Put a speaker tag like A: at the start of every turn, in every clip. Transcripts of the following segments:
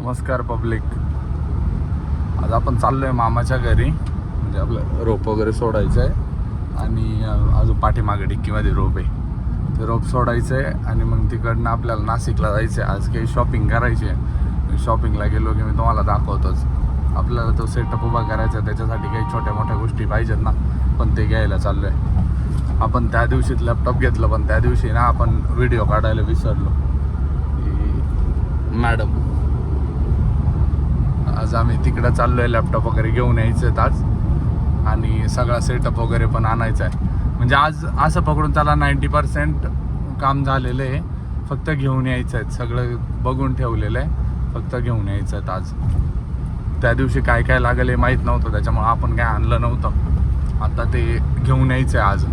A: नमस्कार पब्लिक. आज आपण चाललोय मामाच्या घरी. म्हणजे आपलं रोप वगैरे सोडायचं आहे आणि अजून पाठीमागे डिक्कीमध्ये रोप आहे. ते रोप सोडायचं आहे आणि मग तिकडनं आपल्याला नाशिकला जायचं आहे. आज काही शॉपिंग करायची आहे. शॉपिंगला गेलो की मी तुम्हाला दाखवतोच. आपल्याला तो सेटअप उभा करायचा आहे, त्याच्यासाठी काही छोट्या मोठ्या गोष्टी पाहिजेत ना, पण ते घ्यायला चाललो आहे. आपण त्या दिवशीच लॅपटॉप घेतलं, पण त्या दिवशी ना आपण व्हिडिओ काढायला विसरलो. मॅडम आज आम्ही तिकडं चाललो आहे. लॅपटॉप वगैरे घेऊन यायचं आहेत आज आणि सगळा सेटअप वगैरे पण आणायचा आहे. म्हणजे आज असं पकडून त्याला 90% काम झालेलं आहे. फक्त घेऊन यायचं आहे. सगळं बघून ठेवलेलं आहे, फक्त घेऊन यायचं आहेत आज. त्या दिवशी काय काय लागेल हे माहीत नव्हतं, त्याच्यामुळं आपण काय आणलं नव्हतं. आता ते घेऊन यायचं आहे आज.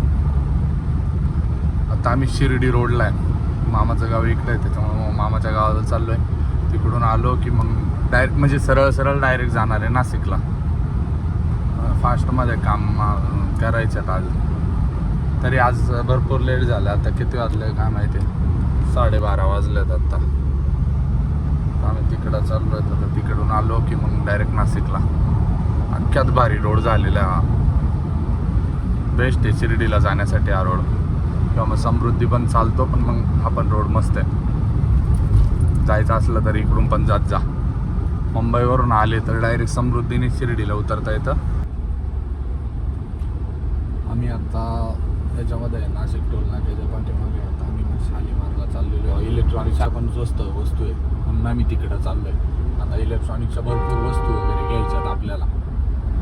A: आता आम्ही शिर्डी रोडला आहे. मामाचं गाव इकडं आहे, त्याच्यामुळं मामाच्या गावाला चाललो आहे. तिकडून आलो की मग डायरेक्ट म्हणजे सरळ डायरेक्ट जाणार आहे नाशिकला. फास्टमध्ये काम करायचं आज. तरी आज भरपूर लेट झालं. आता किती वाजले काय माहिती, 12:30 वाजलेत आता. आम्ही तिकडं चाललो आहे. तर तिकडून आलो की मग डायरेक्ट नाशिकला. अख्ख्यात भारी रोड झालेला हा. बेस्ट आहे शिर्डीला जाण्यासाठी हा रोड. किंवा मग समृद्धी पण चालतो, पण मग हा पण रोड मस्त आहे. जायचं असलं तर इकडून पण जात जा. मुंबईवरून आले तर डायरेक्ट समृद्धीने शिर्डीला उतरता येतं. आम्ही आता त्याच्यामध्ये नाशिक टोल नाक्याच्या पाठीमागे आता आम्ही शालीमारला चाललेलो. इलेक्ट्रॉनिक्सच्या पण स्वस्त वस्तू आहे म्हणून आम्ही तिकडं चाललो आहे. आता इलेक्ट्रॉनिक्सच्या भरपूर वस्तू वगैरे घ्यायच्यात आपल्याला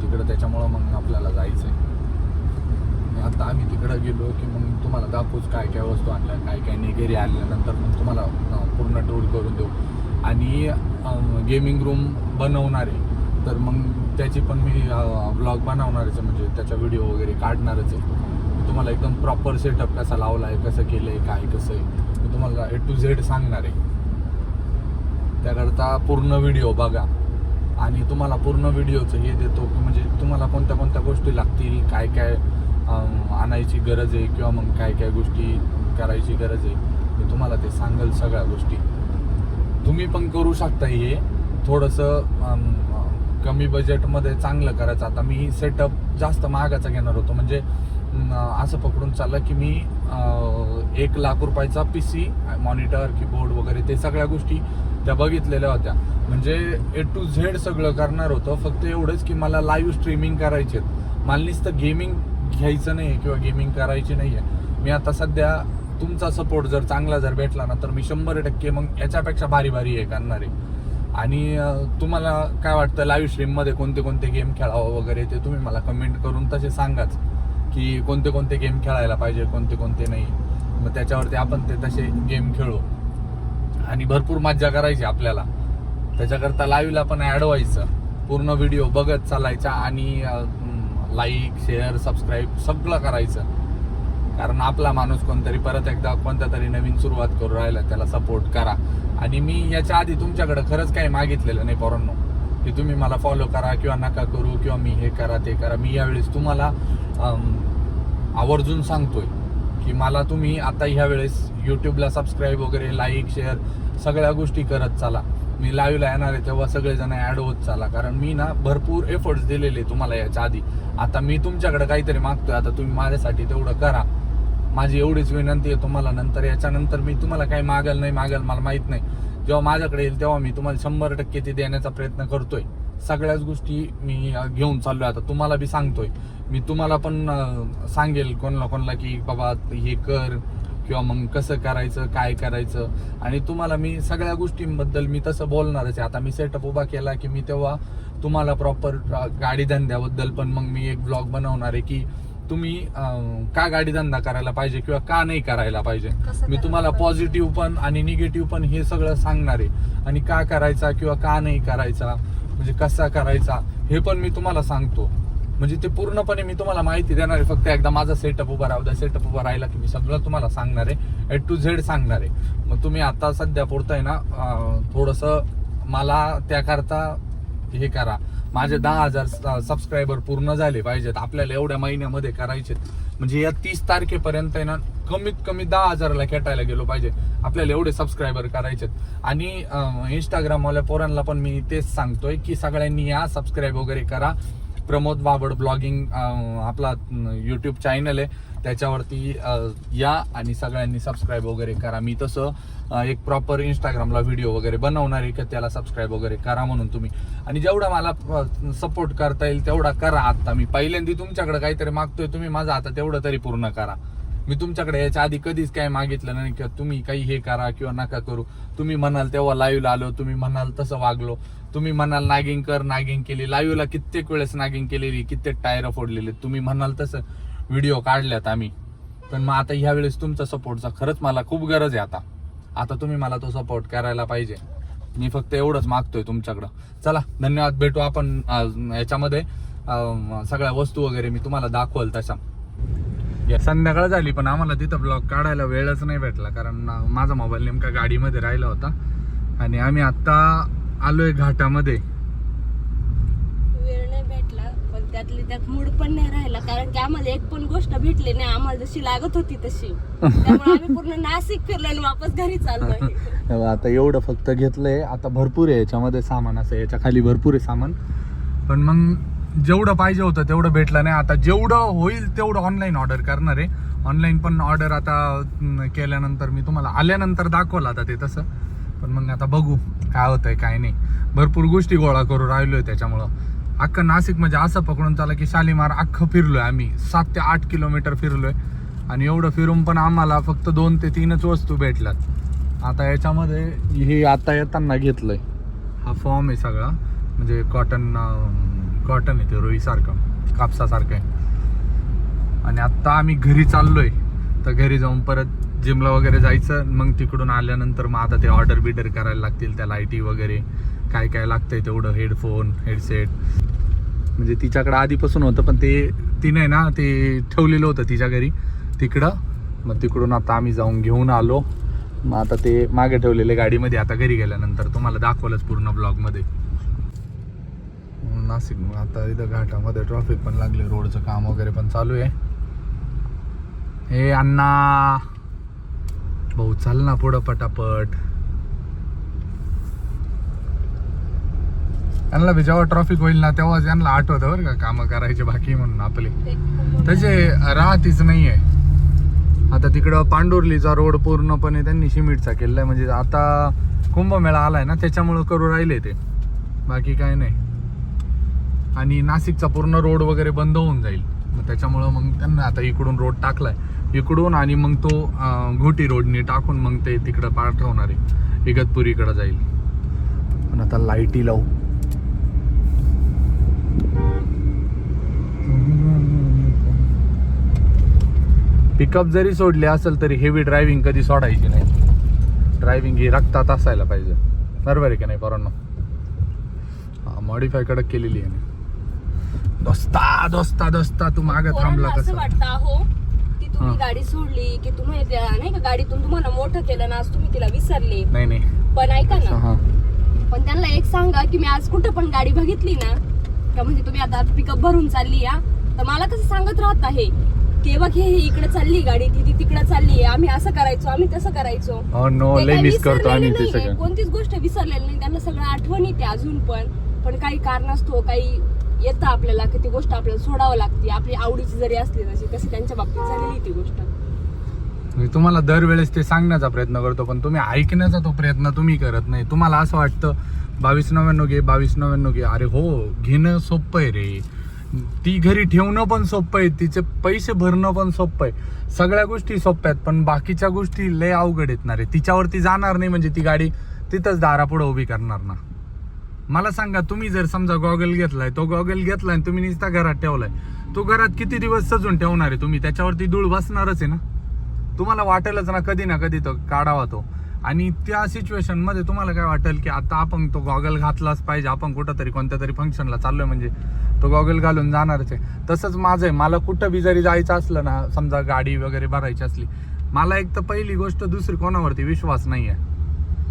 A: तिकडं, त्याच्यामुळं मग आपल्याला जायचं आहे. आता आम्ही तिकडं गेलो की मग तुम्हाला दाखवूच काय काय वस्तू आणल्या, काय काय नाही. घरी आल्यानंतर मग तुम्हाला पूर्ण टूर करून देऊ. आणि गेमिंग रूम बनवणार आहे, तर मग त्याची पण मी ब्लॉग बनवणारच आहे. म्हणजे त्याचा व्हिडिओ वगैरे काढणारच आहे. मी तुम्हाला एकदम प्रॉपर सेटअप कसा लावला आहे, कसं केलं आहे, काय कसं आहे, मी तुम्हाला A to Z सांगणार आहे. त्याकरता पूर्ण व्हिडिओ बघा. आणि तुम्हाला पूर्ण व्हिडिओचं हे देतो की म्हणजे तुम्हाला कोणत्या कोणत्या गोष्टी लागतील, काय काय आणायची गरज आहे, किंवा मग काय काय गोष्टी करायची गरज आहे, मी तुम्हाला ते सांगेल. सगळ्या गोष्टी तुम्ही पण करू शकता. हे थोडंसं कमी बजेटमध्ये चांगलं करायचं. आता मी सेटअप जास्त महागाचा घेणार होतो. म्हणजे असं पकडून चाललं की मी 1 लाख रुपयाचा PC, मॉनिटर, कीबोर्ड वगैरे ते सगळ्या गोष्टी त्या बघितलेल्या होत्या. म्हणजे A to Z सगळं करणार होतं. फक्त एवढंच की मला लाईव्ह स्ट्रीमिंग करायचे. मला नुसतं गेमिंग घ्यायचं नाही किंवा गेमिंग करायची नाही आहे. मी आता सध्या तुमचा सपोर्ट जर चांगला जर भेटला ना, तर मी 100% मग याच्यापेक्षा भारी हे करणार आहे. आणि तुम्हाला काय वाटतं लाईव्ह स्ट्रीममध्ये कोणते कोणते गेम खेळावं वगैरे, ते तुम्ही मला कमेंट करून तसे सांगाच की कोणते कोणते गेम खेळायला पाहिजे, कोणते कोणते नाही. मग त्याच्यावरती आपण ते तसे गेम खेळू आणि भरपूर मज्जा करायची आपल्याला. त्याच्याकरता लाईव्हला पण ॲड व्हायचं, पूर्ण व्हिडिओ बघत चालायचा आणि लाईक, शेअर, सबस्क्राईब सगळं करायचं. कारण आपला माणूस कोणतरी परत एकदा कोणत्या तरी नवीन सुरुवात करू राहिला, त्याला सपोर्ट करा. आणि मी याच्या आधी तुमच्याकडे खरंच काही मागितलेलं नाही पोरांनो, की तुम्ही मला फॉलो करा किंवा नका करू किंवा मी हे करा ते करा. मी यावेळेस तुम्हाला आवर्जून सांगतोय की मला तुम्ही आता ह्या वेळेस यूट्यूबला सबस्क्राईब वगैरे, लाईक, शेअर सगळ्या गोष्टी करत चला. मी लाईव्हला येणार आहे तेव्हा सगळेजण ॲड होत चाला. कारण मी ना भरपूर एफर्ट्स दिलेले तुम्हाला याच्या आधी. आता मी तुमच्याकडे काहीतरी मागतोय, आता तुम्ही माझ्यासाठी तेवढं करा. माझी एवढीच विनंती आहे तुम्हाला. नंतर याच्यानंतर मी तुम्हाला काही मागेल नाही मागेल मला माहीत नाही. जेव्हा माझ्याकडे येईल तेव्हा मी तुम्हाला 100% ते देण्याचा प्रयत्न करतोय. सगळ्याच गोष्टी मी घेऊन चाललोय. आता तुम्हाला बी सांगतोय मी, तुम्हाला पण सांगेल कोणाला की बाबा हे कर किंवा मग कसं करायचं, काय करायचं. आणि तुम्हाला मी सगळ्या गोष्टींबद्दल मी तसं बोलणारच आहे. आता मी सेटअप उभा केला की मी तेव्हा तुम्हाला प्रॉपर गाडी धंद्याबद्दल पण मग मी एक ब्लॉग बनवणार आहे की तुम्ही का गाडी धंदा करायला पाहिजे किंवा का नाही करायला पाहिजे. मी तुम्हाला पॉझिटिव्ह पण आणि निगेटिव्ह पण हे सगळं सांगणार आहे. आणि का करायचा किंवा का नाही करायचा, म्हणजे कसा करायचा हे पण मी तुम्हाला सांगतो. म्हणजे ते पूर्णपणे मी तुम्हाला माहिती देणार आहे. फक्त एकदा माझा सेटअप उभा राहू द्या. सेटअप उभा राहिला की मी सगळं तुम्हाला सांगणार आहे, A to Z सांगणार आहे. मग तुम्ही आता सध्या पुरताय ना थोडंसं मला त्याकरता हे करा. माझे 10,000 सबस्क्रायबर पूर्ण झाले पाहिजेत आपल्याला, एवढ्या महिन्यामध्ये करायचे. म्हणजे या 30 तारखेपर्यंत आहे ना कमीत कमी 10,000ला खेटायला गेलो पाहिजे. आपल्याला एवढे सबस्क्रायबर करायचेत. आणि इंस्टाग्रामवाल्या पोरांना पण मी तेच सांगतोय की सगळ्यांनी या, सबस्क्राईब वगैरे करा. प्रमोद बाबड ब्लॉगिंग आपला यूट्यूब चॅनल आहे, त्याच्यावरती या आणि सगळ्यांनी सबस्क्राईब वगैरे करा. मी तसं एक प्रॉपर इंस्टाग्रामला व्हिडिओ वगैरे बनवणार आहे की त्याला सबस्क्राईब वगैरे करा म्हणून तुम्ही. आणि जेवढा मला सपोर्ट करता येईल तेवढा करा. आता मी पहिल्यांदा तुमच्याकडे काहीतरी मागतोय, तुम्ही माझं आता तेवढं तरी पूर्ण करा. मी तुमच्याकडे याच्या आधी कधीच काय मागितलं नाही किंवा तुम्ही काही हे करा किंवा नका करू. तुम्ही म्हणाल तेव्हा लाईव्हला आलो, तुम्ही म्हणाल तसं वागलो, तुम्ही म्हणाल नागिंग कर, नागिंग केली. लाईव्हला कित्येक वेळेस नागिंग केलेली, कित्येक टायर फोडलेले, तुम्ही म्हणाल तसं व्हिडिओ काढल्यात आम्ही. पण मग आता ह्या वेळेस तुमचा सपोर्टचा खरंच मला खूप गरज आहे. आता तुम्ही मला तो सपोर्ट करायला पाहिजे. मी फक्त एवढंच मागतोय तुमच्याकडं. चला, धन्यवाद. भेटू आपण याच्यामध्ये सगळ्या वस्तू वगैरे मी तुम्हाला दाखवल तशा. संध्याकाळ झाली पण आम्हाला तिथं ब्लॉग काढायला वेळच नाही भेटला, कारण माझा मोबाईल नेमका गाडीमध्ये राहिला होता. आणि आम्ही आता आलोय घाटामध्ये.
B: वेळ नाही भेटला, पण त्यातली त्यात मूड पण नाही राहिला, कारण की आम्हाला एक पण गोष्ट भेटली नाही आम्हाला जशी लागत होती तशी. त्यामुळे आम्ही पूर्ण नाशिक फिरलो आणि वापस घरी चाललोय.
A: आता एवढं फक्त घेतलंय. आता भरपूर आहे याच्यामध्ये सामान, असं याच्या खाली भरपूर आहे सामान. पण मग जेवढं पाहिजे होतं तेवढं भेटलं नाही. आता जेवढं होईल तेवढं ऑनलाईन ऑर्डर करणार आहे. ऑनलाईन पण ऑर्डर आता केल्यानंतर मी तुम्हाला आल्यानंतर दाखवलं आता ते तसं. पण मग आता बघू काय होतंय काय नाही. भरपूर गोष्टी गोळा करू राहिलोय. त्याच्यामुळं अख्खं नाशिक म्हणजे असं पकडून चाला की शालीमार अख्खं फिरलोय आम्ही. 7 ते 8 किलोमीटर फिरलोय. आणि एवढं फिरून पण आम्हाला फक्त 2 ते 3च वस्तू भेटल्यात. आता याच्यामध्ये हे आता येताना घेतलंय, हा फॉर्म आहे सगळा, म्हणजे कॉटन आहे ते, रोईसारखं, कापसासारखं आहे. आणि आत्ता आम्ही घरी चाललोय. तर घरी जाऊन परत जिमला वगैरे जायचं. मग तिकडून आल्यानंतर मग आता ते ऑर्डर बिडर करायला लागतील, त्या लाईटी वगैरे काय काय लागतंय तेवढं, हेडफोन, हेडसेट. म्हणजे तिच्याकडं आधीपासून होतं, पण ते तिने ना ते ठेवलेलं होतं तिच्या घरी तिकडं. मग तिकडून आता आम्ही जाऊन घेऊन आलो. मग आता ते मागे ठेवलेले गाडीमध्ये, आता घरी गेल्यानंतर तुम्हाला दाखवलंच पूर्ण ब्लॉगमध्ये. नाशिक मग आता इथं घाटामध्ये ट्रॅफिक पण लागले, रोडचं काम वगैरे पण चालू आहे. हे अण्णा भाऊ चाल ना पुढं पटापट. यांना जेव्हा ट्रॅफिक होईल ना तेव्हाच यांना आठवतं बरं का कामं करायचे बाकी म्हणून आपले. तसे राहतीच नाहीये. आता तिकडं पांडुर्लीचा रोड पूर्णपणे त्यांनी सिमेंटचा केलाय. म्हणजे आता कुंभमेळा आलाय ना त्याच्यामुळं करू राहिले ते, बाकी काय नाही. आणि नाशिकचा पूर्ण रोड वगैरे बंद होऊन जाईल. मग त्याच्यामुळं मग त्यांना आता इकडून रोड टाकलाय इकडून, आणि मग तो घोटी रोडने टाकून मग ते तिकडं पाठवणार आहे, इगतपुरीकडे जाईल. पण आता लाईटी लावू. पिकअप जरी सोडले असेल तरी हेवी ड्रायव्हिंग कधी सोडायची नाही. ड्रायव्हिंग ही रक्तात असायला पाहिजे, बरोबर आहे की नाही पोरांनो? मॉडिफाय कडक केलेली आहे. दोस्ता दोस्ता दोस्ता तू मागे थांबला कसं
B: वाटतं हो की तुम्ही गाडी सोडली की तुम्ही नाही का गाडीतून तुम्हाला मोठं केलं ना, आज तुम्ही तिला विसरले.
A: नाही
B: पण ऐका ना, पण त्यांना एक सांगा की मी आज कुठं पण गाडी बघितली ना का, म्हणजे तुम्ही आता पिकअप भरून चालली या, तर मला कसं सांगत राहत आहे की बघ हे इकडे चालली गाडी, ती तिकडे चालली, आम्ही असं करायचो, आम्ही तसं करायचो. कोणतीच गोष्ट विसरलेली नाही, त्यांना सगळं आठवण येते अजून पण काही कारणास्तव काही येतं आपल्याला की ती गोष्ट आपल्याला सोडावं लागते, आपली आवडीची जरी असली तशी त्यांच्या बाबतीत झालेली ती गोष्ट.
A: तुम्हाला दरवेळेस ते सांगण्याचा प्रयत्न करतो, पण तुम्ही ऐकण्याचा तो प्रयत्न तुम्ही करत नाही. तुम्हाला असं वाटतं 2299 घे, 2299 घे. अरे हो, घेणं सोपं आहे रे, ती घरी ठेवणं पण सोपं आहे, तिचे पैसे भरणं पण सोपं आहे, सगळ्या गोष्टी सोप्या आहेत. पण बाकीच्या गोष्टी लय अवघड येत ना रे. तिच्यावरती जाणार नाही म्हणजे ती गाडी तिथंच दारापुढं उभी करणार ना. मला सांगा, तुम्ही जर समजा गॉगल घेतलाय, तो गॉगल घेतलाय आणि तुम्ही नुसता घरात ठेवलाय, तो घरात किती दिवस सजून ठेवणार आहे तुम्ही? त्याच्यावरती धूळ बसणारच आहे ना. तुम्हाला वाटेलच ना कधी तो काढावा तो. आणि त्या सिच्युएशन मध्ये तुम्हाला काय वाटेल की आता आपण तो गॉगल घातलाच पाहिजे, आपण कुठं तरी कोणत्या तरी फंक्शनला चाललोय म्हणजे तो गॉगल घालून जाणारच आहे. तसंच माझं आहे, मला कुठं बी जरी जायचं असलं ना, समजा गाडी वगैरे भरायची असली, मला एक तर पहिली गोष्ट, दुसरी कोणावरती विश्वास नाही आहे.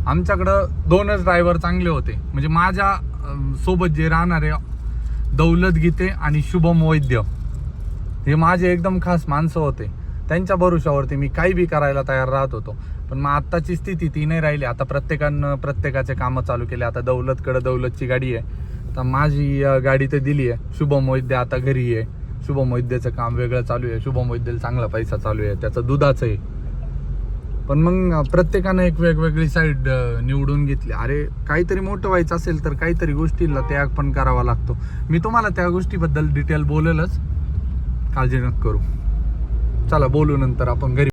A: आमच्याकडं 2च ड्रायव्हर चांगले होते, म्हणजे माझ्या सोबत जे राहणारे दौलत गीते आणि शुभम वैद्य, हे माझे एकदम खास माणसं होते, त्यांच्या भरोशावरती मी काही बी करायला तयार राहत होतो. पण मग आत्ताची स्थिती ती नाही राहिली. आता प्रत्येकानं प्रत्येकाचे कामं चालू केले. आता दौलतकडे दौलतची गाडी आहे, तर माझी गाडी तर दिली आहे. शुभम वैद्य आता घरी आहे. शुभम वैद्यचं काम वेगळं चालू आहे. शुभम वैद्यला चांगला पैसा चालू आहे, त्याचं दुधाचं आहे. पण मग प्रत्येकानं एक वेगवेगळी साईड निवडून घेतली. अरे काहीतरी मोठं व्हायचं असेल तर काहीतरी गोष्टींना त्याग पण करावा लागतो. मी तुम्हाला त्या गोष्टीबद्दल डिटेल बोलेलच, काळजी नका करू. चला बोलू नंतर आपण घरी.